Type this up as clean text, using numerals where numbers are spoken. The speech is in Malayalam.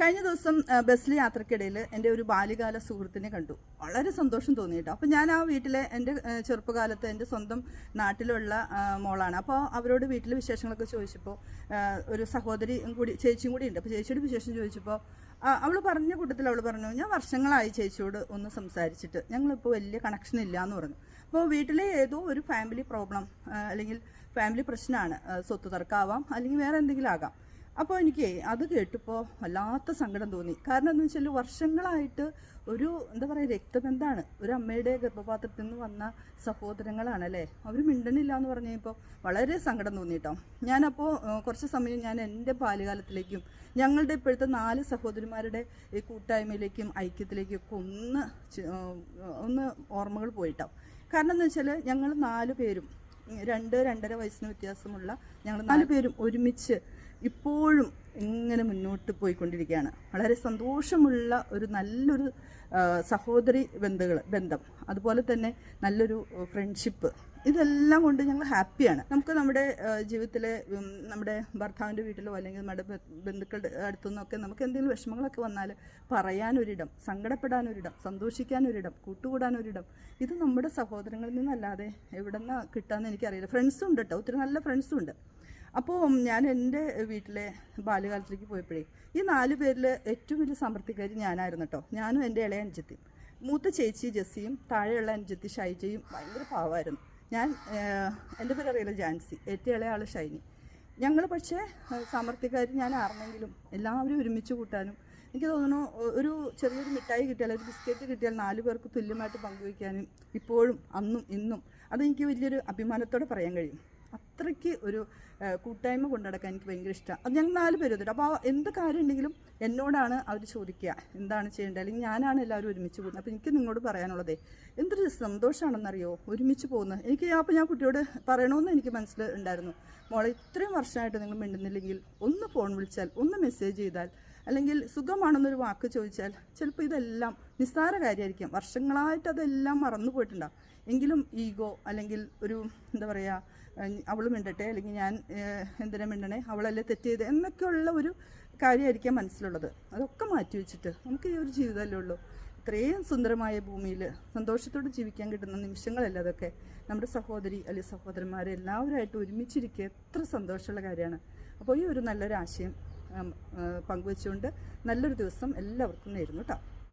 കഴിഞ്ഞ ദിവസം ബസ്സിൽ യാത്രക്കിടയിൽ എൻ്റെ ഒരു ബാല്യകാല സുഹൃത്തിനെ കണ്ടു. വളരെ സന്തോഷം തോന്നി കേട്ടോ. അപ്പോൾ ഞാൻ ആ വീട്ടിലെ എൻ്റെ ചെറുപ്പകാലത്ത് എൻ്റെ സ്വന്തം നാട്ടിലുള്ള മോളാണ്. അപ്പോൾ അവരോട് വീട്ടിലെ വിശേഷങ്ങളൊക്കെ ചോദിച്ചപ്പോൾ ഒരു സഹോദരി കൂടി ചേച്ചിയും കൂടി ഉണ്ട്. അപ്പോൾ ചേച്ചിയുടെ വിശേഷം ചോദിച്ചപ്പോൾ അവൾ പറഞ്ഞ കൂട്ടത്തിൽ അവൾ പറഞ്ഞു, ഞാൻ വർഷങ്ങളായി ചേച്ചിയോട് ഒന്ന് സംസാരിച്ചിട്ട്, ഞങ്ങളിപ്പോൾ വലിയ കണക്ഷൻ ഇല്ല എന്ന് പറഞ്ഞു. അപ്പോൾ വീട്ടിലെ ഏതോ ഒരു ഫാമിലി പ്രോബ്ലം അല്ലെങ്കിൽ ഫാമിലി പ്രശ്നമാണ്, സ്വത്ത് തർക്കമാവാം അല്ലെങ്കിൽ വേറെ എന്തെങ്കിലും ആകാം. അപ്പോൾ എനിക്ക് അത് കേട്ടപ്പോൾ വല്ലാത്ത സങ്കടം തോന്നി. കാരണം എന്താണെന്ന് വെച്ചാൽ വർഷങ്ങളായിട്ട് ഒരു എന്താ പറയുക രക്തബന്ധമാണ്, ഒരു അമ്മയുടെ ഗർഭപാത്രത്തിൽ നിന്ന് വന്ന സഹോദരങ്ങളാണ് അല്ലേ, അവർ മിണ്ടണില്ല എന്ന് പറഞ്ഞു കഴിഞ്ഞപ്പോൾ വളരെ സങ്കടം തോന്നി കേട്ടോ. ഞാനപ്പോൾ കുറച്ച് സമയം ഞാൻ എൻ്റെ ബാല്യകാലത്തിലേക്കും ഞങ്ങളുടെ ഇപ്പോഴത്തെ 4 സഹോദരിമാരുടെ ഈ കൂട്ടായ്മയിലേക്കും ഐക്യത്തിലേക്കും ഒക്കെ ഒന്ന് ഓർമ്മകൾ പോയിട്ടാവും. കാരണം എന്താ വെച്ചാൽ ഞങ്ങൾ 4 പേരും 2-2.5 വയസ്സിന് വ്യത്യാസമുള്ള ഞങ്ങൾ 4 പേരും ഒരുമിച്ച് ഇപ്പോഴും ഇങ്ങനെ മുന്നോട്ട് പോയിക്കൊണ്ടിരിക്കുകയാണ്. വളരെ സന്തോഷമുള്ള ഒരു നല്ലൊരു സഹോദരി ബന്ധം, അതുപോലെ തന്നെ നല്ലൊരു ഫ്രണ്ട്ഷിപ്പ്, ഇതെല്ലാം കൊണ്ട് ഞങ്ങൾ ഹാപ്പിയാണ്. നമുക്ക് നമ്മുടെ ജീവിതത്തിലെ നമ്മുടെ ഭർത്താവിൻ്റെ വീട്ടിലോ അല്ലെങ്കിൽ നമ്മുടെ ബന്ധുക്കളുടെ അടുത്തുനിന്നൊക്കെ നമുക്ക് എന്തെങ്കിലും വിഷമങ്ങളൊക്കെ വന്നാൽ പറയാനൊരിടം, സങ്കടപ്പെടാനൊരിടം, സന്തോഷിക്കാനൊരിടം, കൂട്ടുകൂടാനൊരിടം, ഇത് നമ്മുടെ സഹോദരങ്ങളിൽ നിന്നല്ലാതെ എവിടെ നിന്ന് കിട്ടാമെന്ന് എനിക്കറിയില്ല. ഫ്രണ്ട്സും ഉണ്ട് കേട്ടോ, ഒത്തിരി നല്ല ഫ്രണ്ട്സും ഉണ്ട്. അപ്പോൾ ഞാൻ എൻ്റെ വീട്ടിലെ ബാല്യകാലത്തിലേക്ക് പോയപ്പോഴേ ഈ 4 പേരിൽ ഏറ്റവും വലിയ സമൃദ്ധിക്കാരി ഞാനായിരുന്നു കേട്ടോ. ഞാനും എൻ്റെ ഇളയ അനുജത്തിയും, മൂത്ത ചേച്ചി ജെസ്സിയും താഴെയുള്ള അനുജത്തി ഷൈജയും ഭയങ്കര പാവമായിരുന്നു. എൻ്റെ പേര് അറിയില്ല ജാൻസി, ഏറ്റവും ഇളയ ആൾ ഷൈനി. ഞങ്ങൾ പക്ഷേ സമൃദ്ധിക്കാരി ഞാൻ ആർന്നെങ്കിലും എല്ലാവരും ഒരുമിച്ച് കൂട്ടാനും, എനിക്ക് തോന്നുന്നു ഒരു ചെറിയൊരു മിഠായി കിട്ടിയാൽ, ഒരു ബിസ്ക്കറ്റ് കിട്ടിയാൽ 4 പേർക്ക് തുല്യമായിട്ട് പങ്കുവയ്ക്കാനും ഇപ്പോഴും അന്നും ഇന്നും അതെനിക്ക് വലിയൊരു അഭിമാനത്തോടെ പറയാൻ കഴിയും. അത്രയ്ക്ക് ഒരു കൂട്ടായ്മ കൊണ്ടുനടക്കാൻ എനിക്ക് ഭയങ്കര ഇഷ്ടമാണ്. അത് ഞങ്ങൾ 4 പേരും എത്തിട്ട് അപ്പോൾ എന്ത് കാര്യം ഉണ്ടെങ്കിലും എന്നോടാണ് അവർ ചോദിക്കുക എന്താണ് ചെയ്യേണ്ടത്, അല്ലെങ്കിൽ ഞാനാണ് എല്ലാവരും ഒരുമിച്ച് പോകുന്നത്. അപ്പോൾ എനിക്ക് നിങ്ങളോട് പറയാനുള്ളതേ എന്തൊരു സന്തോഷമാണെന്നറിയോ ഒരുമിച്ച് പോകുന്നത്. അപ്പോൾ ഞാൻ കുട്ടിയോട് പറയണമെന്ന് എനിക്ക് മനസ്സിലുണ്ടായിരുന്നു, മോളെ ഇത്രയും വർഷമായിട്ട് നിങ്ങൾ മിണ്ടുന്നില്ലെങ്കിൽ ഒന്ന് ഫോൺ വിളിച്ചാൽ, ഒന്ന് മെസ്സേജ് ചെയ്താൽ, അല്ലെങ്കിൽ സുഖമാണെന്നൊരു വാക്ക് ചോദിച്ചാൽ, ചിലപ്പോൾ ഇതെല്ലാം നിസ്സാര കാര്യമായിരിക്കും, വർഷങ്ങളായിട്ട് അതെല്ലാം മറന്നു പോയിട്ടുണ്ടാകും. എങ്കിലും ഈഗോ അല്ലെങ്കിൽ ഒരു എന്താ പറയുക, അവൾ മിണ്ടട്ടെ അല്ലെങ്കിൽ ഞാൻ എന്തിനാ മിണ്ടണേ, അവളല്ലേ തെറ്റ് ചെയ്ത് എന്നൊക്കെയുള്ള ഒരു കാര്യമായിരിക്കാം മനസ്സിലുള്ളത്. അതൊക്കെ മാറ്റി വെച്ചിട്ട് നമുക്ക് ഈ ഒരു ജീവിതമല്ലേ ഉള്ളൂ, ഇത്രയും സുന്ദരമായ ഭൂമിയിൽ സന്തോഷത്തോടെ ജീവിക്കാൻ കിട്ടുന്ന നിമിഷങ്ങളല്ല അതൊക്കെ. നമ്മുടെ സഹോദരി അല്ലെങ്കിൽ സഹോദരന്മാരെ എല്ലാവരുമായിട്ട് ഒരുമിച്ചിരിക്കുക എത്ര സന്തോഷമുള്ള കാര്യമാണ്. അപ്പോൾ ഈ ഒരു നല്ലൊരു ആശയം പങ്കുവെച്ചുകൊണ്ട് നല്ലൊരു ദിവസം എല്ലാവർക്കും നേരുന്നു കേട്ടോ.